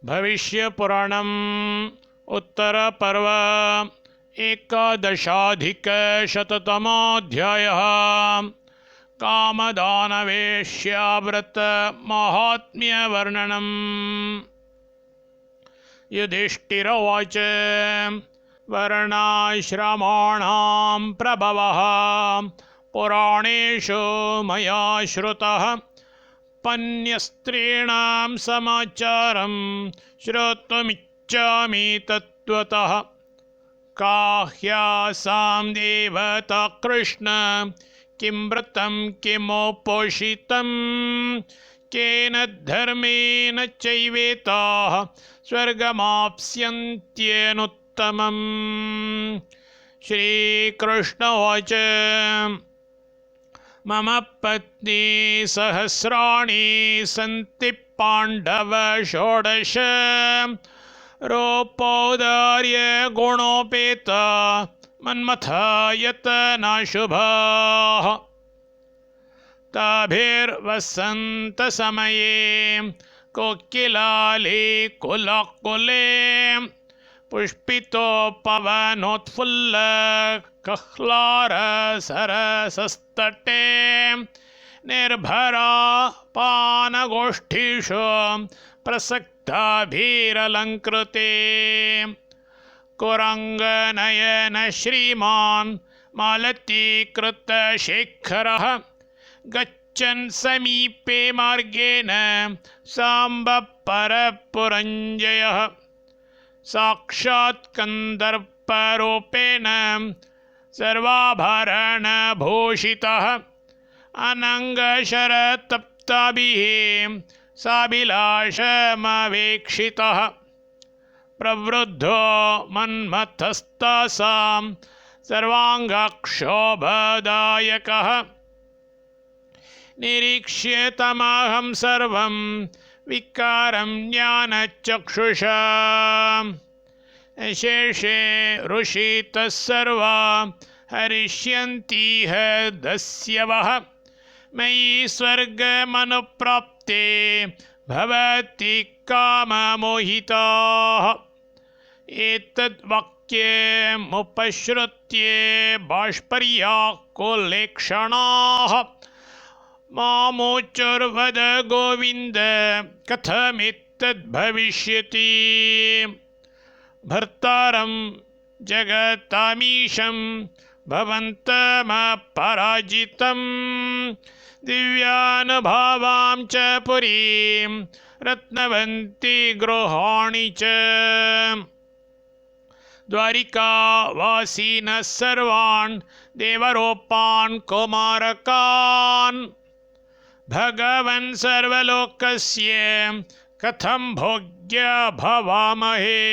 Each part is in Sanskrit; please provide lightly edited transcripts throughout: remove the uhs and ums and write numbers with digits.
भविष्यपुराणम् उत्तरपर्व एकादशाधिकशततमोऽध्यायः। कामदानवेश्याव्रतमाहात्म्यवर्णनम्। युधिष्ठिर उवाच वर्णाश्रमाणां प्रभवः पुराणेषु मया श्रुतः पन्यस्त्रीणां समाचारं श्रोतुमिच्छामि तत्त्वतः। काह्यासां देवता कृष्ण किं व्रतं किमोपोषितं केन धर्मेण चैवेताः स्वर्गमाप्स्यन्त्येनुत्तमम्। श्रीकृष्ण उवाच मम पत्नी सहस्राणि सन्ति पाण्डव षोडश रूपौदार्य गुणोपेता मन्मथा यतनाशुभाः। ताभिर्वसन्तसमये कोकिलाले कुलाकुले पुष्पितोपवनोत्फुल्ल कह्लार सरसस्तटे निर्भरा पानगोष्ठीषु प्रसक्ताभिरलङ्कृते कुरङ्गनयन श्रीमान् मालतीकृतशेखरः गच्छन् समीपे मार्गेण साम्बपरपुरञ्जयः साक्षात् कन्दर्परूपेण सर्वाभरणभूषितः अनङ्गशरतप्ताभिः साभिलाषमवेक्षितः प्रवृद्धो मन्मथस्तासां सर्वाङ्गक्षोभदायकः निरीक्ष्य तमहं सर्वं विकारं ज्ञानचक्षुषा शेषे ऋषितः सर्वा हरिष्यन्तीह दस्यवः मयि स्वर्गमनुप्राप्ते भवति काममोहिताः। एतद्वाक्यमुपश्रुत्य बाष्पर्याकुलेक्षणाः मामोचुर्वद गोविन्द कथमित्तद्भविष्यति। भर्तारं जगतामीशं भवन्तमपराजितं दिव्यानुभावां च पुरीं रत्नवन्ती गृहाणि च द्वारिकावासिनः सर्वान् देवरूपान् कुमारकान् भगवन् सर्वलोकस्य कथं भोग्य भवामहे।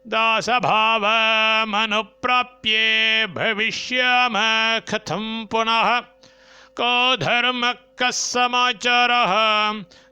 दासभावमनुप्राप्य भविष्याम कथं पुनः को धर्मः कः समाचारः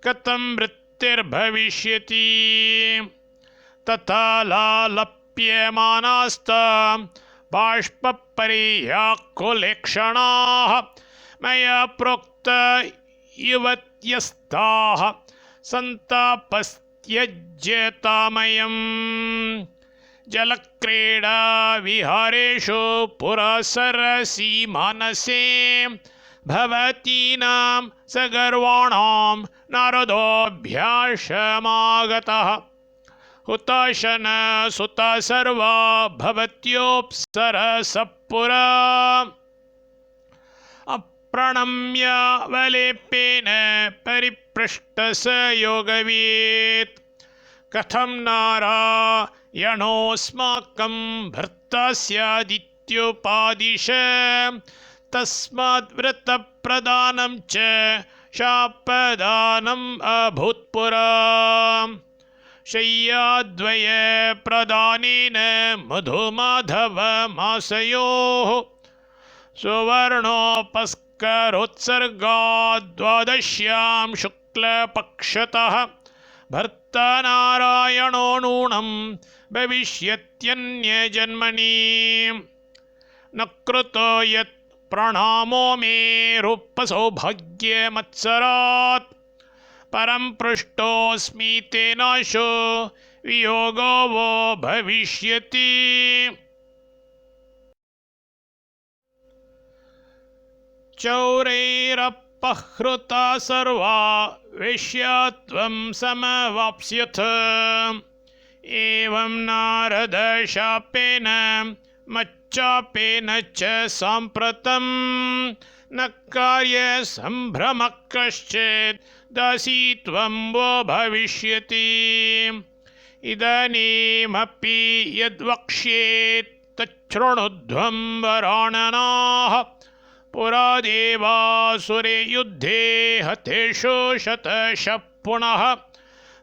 कथं वृत्तिर्भविष्यति। तथा लालप्यमानास्तां बाष्पपर्याकुलेक्षणाः मया प्रोक्त युवत्यस्ताः सन्तापस्त्यज्यतामयम् जलक्रीडा विहारेषु पुरा सरसी मानसे भवतीनां सगर्वाणां नारदोऽभ्यासमागतः हुताशन सुता सर्वा भवत्योऽप्सरसः पुरा प्रणम्य वलेपेन परिपृष्टस योगवीत् कथं नारायणोऽस्माकं भर्ता स्यादित्युपादिश तस्माद्व्रतप्रदानं च शापदानम् अभूत्पुरा शय्याद्वयप्रदानेन मधुमाधवमासयोः सुवर्णोपस्करोत्सर्गाद्वादश्यां शुक्लपक्षतः भर्ता नारायणो नूनं भविष्यत्यन्यजन्मनि न कृतो यत् प्रणामो मे रूपसौभाग्यमत्सरात् परं पृष्टोऽस्मि तेनाशो वियोगो वो भविष्यति। चौरैरपहृता सर्वा वेश्यात्वं समवाप्स्यथ। एवं नारद शापेन मच्चापेन च साम्प्रतं न कार्यसम्भ्रमः कश्चित् दासीत्वं वो भविष्यति। इदानीमपि यद्वक्ष्ये तच्छृणुध्वं वराननाः। पुरा देवासुरे युद्धे हतेषु शतशः पुनः।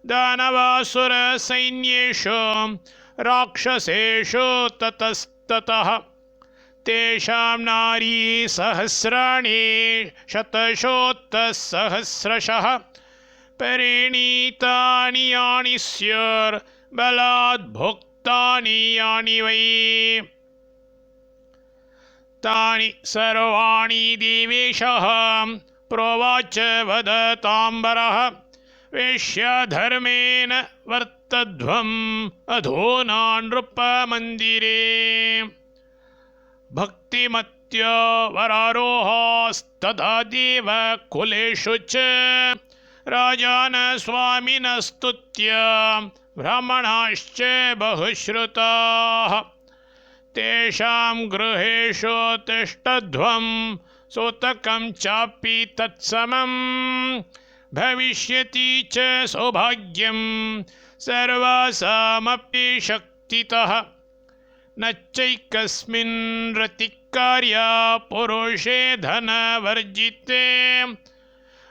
दानवासुरसैन्येषु राक्षसेषु ततस्ततः। तेषां नारी सहस्राणि शतशोत्तसहस्रशः। परिणीतानि यानि स्युर्बलाद् भुक्तानि यानि वै। तानि सर्वाणि देवेशः प्रोवाच वदताम्बरः। वेश्याधर्मेण वर्तध्वम् अधुना नृपमन्दिरे। भक्तिमत्यो वरारोहास्तदा देवकुलेषु च। राजान स्वामिनस्तुत्य ब्राह्मणाश्च बहुश्रुताः। तेषां गृहेषु तिष्ठध्वं सूतकं चापि तत्समं। भविष्यति च सौभाग्यं सर्वासामपि शक्तितः। न चैकस्मिन् रतिकार्या पुरुषे धनवर्जिते।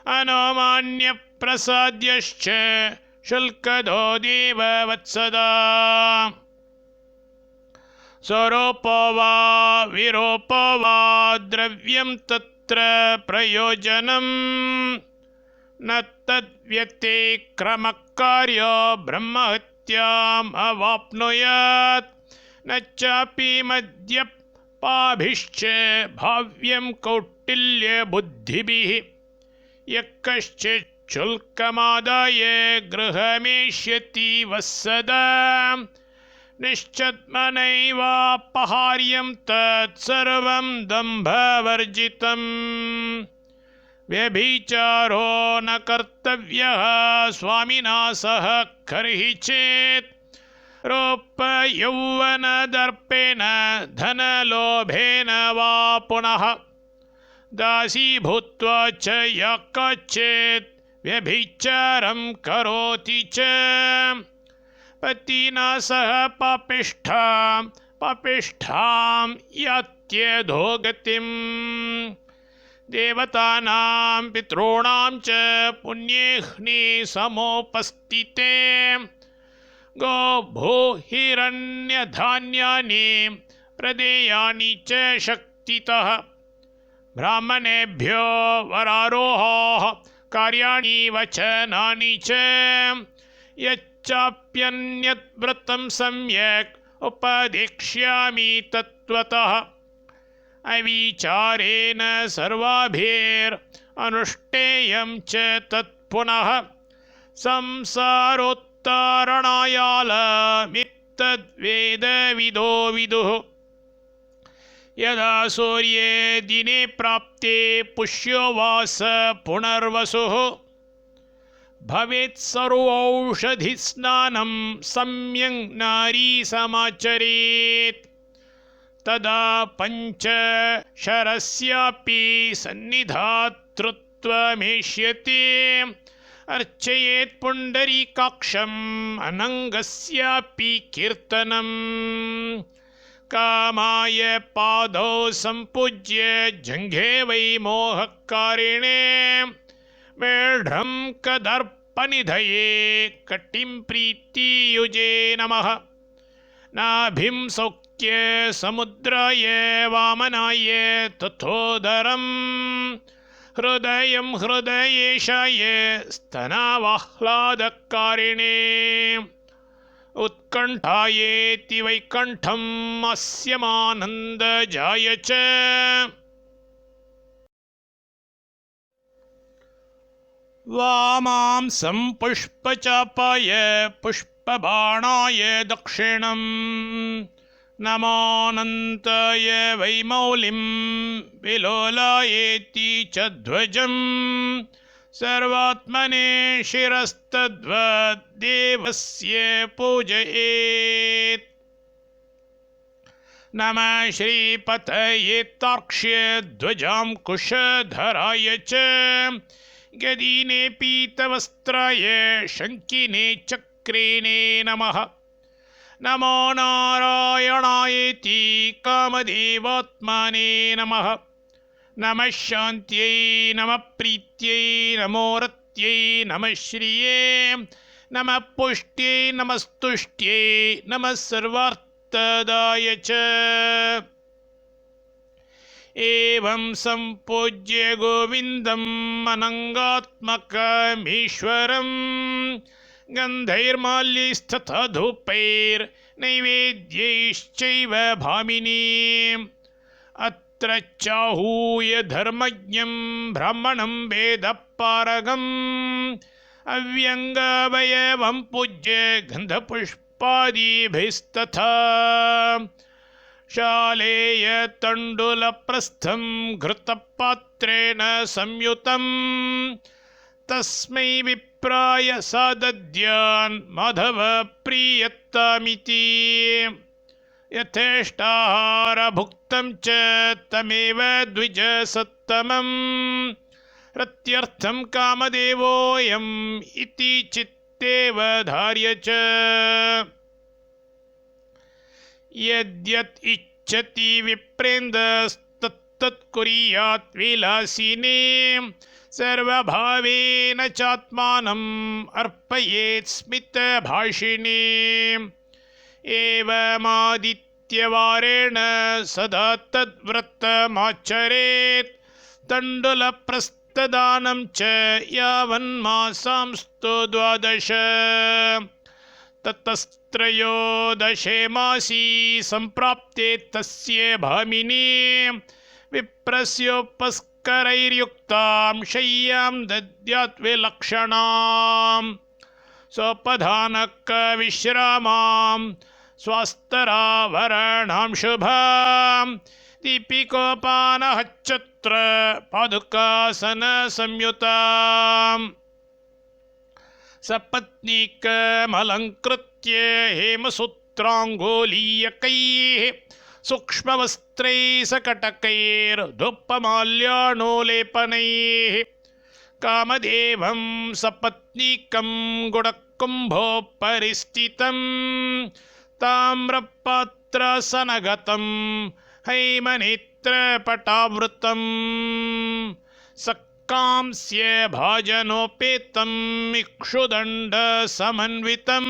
अनुमान्यप्रसाद्यश्च शुल्कदो देववत्सदा। स्वरूपो वा विरूपो वा द्रव्यं तत्र प्रयोजनं। न तद्व्यतिक्रमकार्यो ब्रह्महत्याम् अवाप्नुयात्। न चापि मद्यपाभिश्च भाव्यं कौटिल्यबुद्धिभिः। यः कश्चित् शुल्कमादाय गृहमेष्यति वत्सदा। निश्चद्मनैवापहार्यं तत्सर्वं दम्भवर्जितम्। व्यभिचारो न कर्तव्यः स्वामिना सह कर्हि चेत्। रूपयौवनदर्पेण धनलोभेन वा पुनः। दासी भूत्वा च या कश्चित् व्यभिचारं करोति च। पतिना सह पापिष्ठां यात्यधोगतिम्। देवतानां पितॄणां च पुण्येऽह्नि समुपस्थिते। गोभूहिरण्यधान्यानि प्रदेयानि च शक्तितः। ब्राह्मणेभ्यो वरारोहाः कार्याणि वचनानि च। यच्चाप्यन्यद्व्रतं सम्यक् उपदेक्ष्यामि तत्त्वतः। अविचारेण सर्वाभिरनुष्ठेयं च तत्पुनः। संसारोत्तारणायालमित्तद्वेदविदो विदुः। यदा सूर्ये दिने प्राप्ते पुष्यो वास पुनर्वसुः। भवेत् सर्वौषधिस्नानं सम्यक् नारी समाचरेत्। तदा पञ्चशरस्यापि सन्निधातृत्वमेष्यति। अर्चयेत् पुण्डरीकाक्षम् अनङ्गस्यापि कीर्तनम्। कामाय पादौ सम्पूज्य जङ्घे वै मोहकारिणे। मेढ्रं कदर्पनिधये कटिं प्रीतियुजे नमः। नाभिं सौख्य समुद्राय वामनाय तथोदरम्। हृदयं हृदयेशाय स्तनावाह्लादकारिणे। उत्कण्ठायेति वैकण्ठम् अस्यमानन्दजाय च। वामांसं पुष्पचापाय पुष्पबाणाय दक्षिणम् नमोऽनन्ताय वैमौलिं विलोलायेति च ध्वजम् सर्वात्मने शिरस्तद्वद्देवस्य पूजयेत् नमः श्रीपतये तार्क्ष्य ध्वजाङ्कुशधराय च गदीने पीतवस्त्राय शङ्किने चक्रिणे नमः नमो नारायणायेति कामदेवात्मने नमः नमः शान्त्यै नमः प्रीत्यै नमो रत्यै नमः श्रिये नमः पुष्ट्यै नमस्तुष्ट्यै नमः सर्वार्थदाय च एवं सम्पूज्य गोविन्दम् अनङ्गात्मकमीश्वरम् गन्धैर्माल्यैस्तथा धूपैर्नैवेद्यैश्चैव भामिनीम् अत्र चाहूय धर्मज्ञं ब्राह्मणं वेदपारगम् अव्यङ्गवयवं पूज्य गन्धपुष्पादिभिस्तथा शालेय तण्डुलप्रस्थं घृतपात्रेण संयुतं तस्मै विप्राय सादद्यान् माधव प्रीयतामिति यथेष्टाहारभुक्तं च तमेव द्विजसत्तमम् रत्यर्थं कामदेवोऽयम् इति चित्तेव धार्य च यद्यत् इच्छति विप्रेन्दस्तत्तत् कुर्यात् विलासिने सर्वभावेन चात्मानम् अर्पयेत् स्मितभाषिणे एवमादित्यवारेण सदा तद्व्रतमाचरेत् तण्डुलप्रस्थदानं च यावन्मासांस्तु 12 ततस्त्रयोदशे मासी सम्प्राप्ते तस्य भामिनी विप्रस्योपस्करैर्युक्तां शय्यां दद्यात् विलक्षणाम् स्वपधानकविश्रामां स्वास्तरावरणां शुभां दीपिकोपानहच्चत्र पादुकासनसंयुताम् सपत्नीकमलङ्कृत्य हेमसूत्राङ्गुलीयकैः सूक्ष्मवस्त्रैः सकटकैर्धूपमाल्याणोलेपनैः कामदेवं सपत्नीकं गुडकुम्भोपरि स्थितं ताम्रपात्रासनगतं हैमनेत्रपटावृतम् कांस्य भाजनोपेतम् इक्षुदण्डसमन्वितं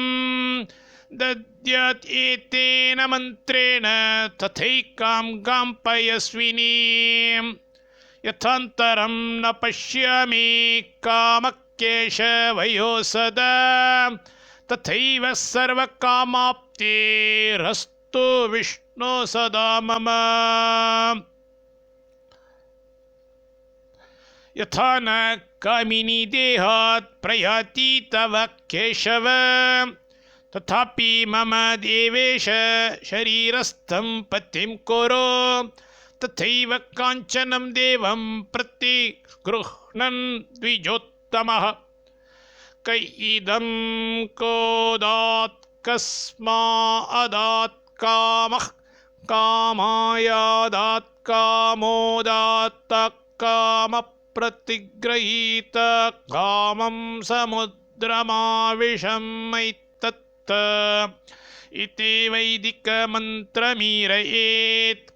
दद्यात् एतेन मन्त्रेण तथैकां गां पयस्विनीं यथान्तरं न पश्यामि कामकेशवयो सदा तथैव सर्वकामाप्तिरस्तु विष्णो सदा मम यथा न कामिनी देहात् प्रयाति तव केशव तथापि मम देवेश शरीरस्थं पतिं कुरु तथैव काञ्चनं देवं प्रतिगृह्णन् द्विजोत्तमः क इदं कोदात् कस्मादात् कामः कामायादात् कामोदात् कामः प्रतिगृहीत कामं समुद्रमाविशमैतत् इति वैदिकमन्त्रमीरयेत्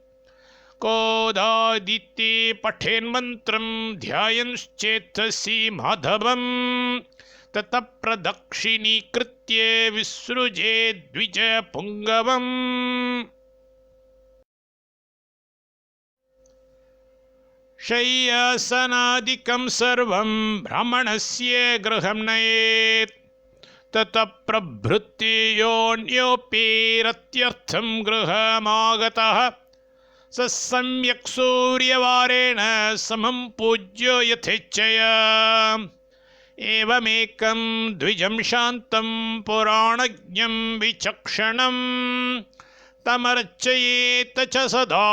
कोदादिति पठेन्मन्त्रं ध्यायंश्चेतसि माधवम् ततः प्रदक्षिणीकृत्य विसृजे द्विजपुङ्गवम् शय्यासनादिकं सर्वं ब्राह्मणस्य गृहं नयेत् ततः प्रभृत्य योऽन्योऽपि रत्यर्थं गृहमागतः स सम्यक् सूर्यवारेण समं पूज्यो यथेच्छया एवमेकं द्विजं शान्तं पुराणज्ञं विचक्षणं तमर्चयेत च सदा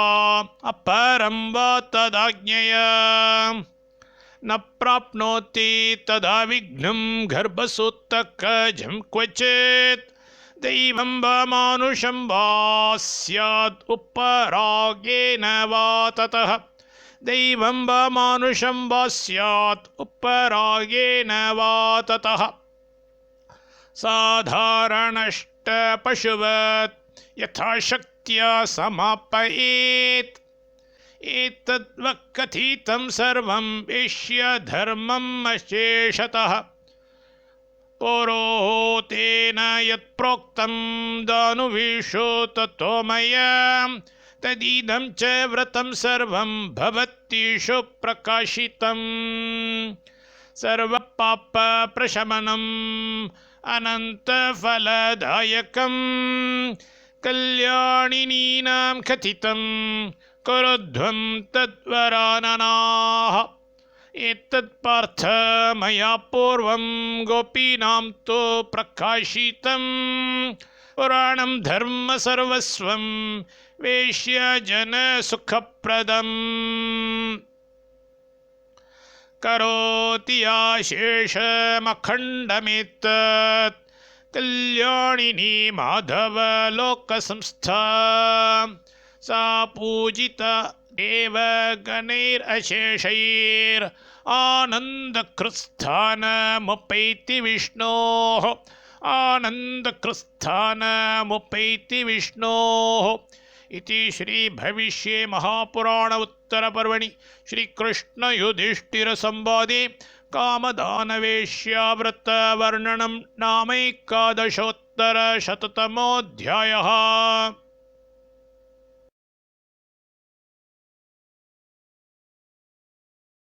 अपरं वा तदाज्ञया न प्राप्नोति तदा विघ्नं गर्भसूतकजं क्वचित् दैवं वा मानुषं वा स्यात् उपरागेण वा ततः दैवं वा मानुषं वा स्यात् उपरागेण वा ततः साधारणष्टपशुवत् यथाशक्त्या समापयेत् एतद्वक्कथितं सर्वं वेश्य धर्मम् अशेषतः पुरोहितेन यत्प्रोक्तं दानुविशो ततो मया तदिदं च व्रतं सर्वं भवतीषु प्रकाशितम् सर्वपापप्रशमनम् अनन्तफलदायकं कल्याणिनीनां कथितं कुरुध्वं तद्वराननाः एतत्पार्थ मया पूर्वं गोपीनां तु प्रकाशितं पुराणं धर्मसर्वस्वं वेश्यजनसुखप्रदम् करोति आशेषमखण्डमेतत् कल्याणिनी माधवलोकसंस्था सा पूजिता देवगणैरशेषैर् आनन्दकृत्स्थानमुपैति विष्णोः आनन्दकृत्स्थानमुपैति विष्णोः इति श्रीभविष्ये महापुराण उत्तरपर्वणि श्रीकृष्णयुधिष्ठिरसंवादे कामदानवेश्याव्रतवर्णनं नामैकादशोत्तरशततमोऽध्यायः।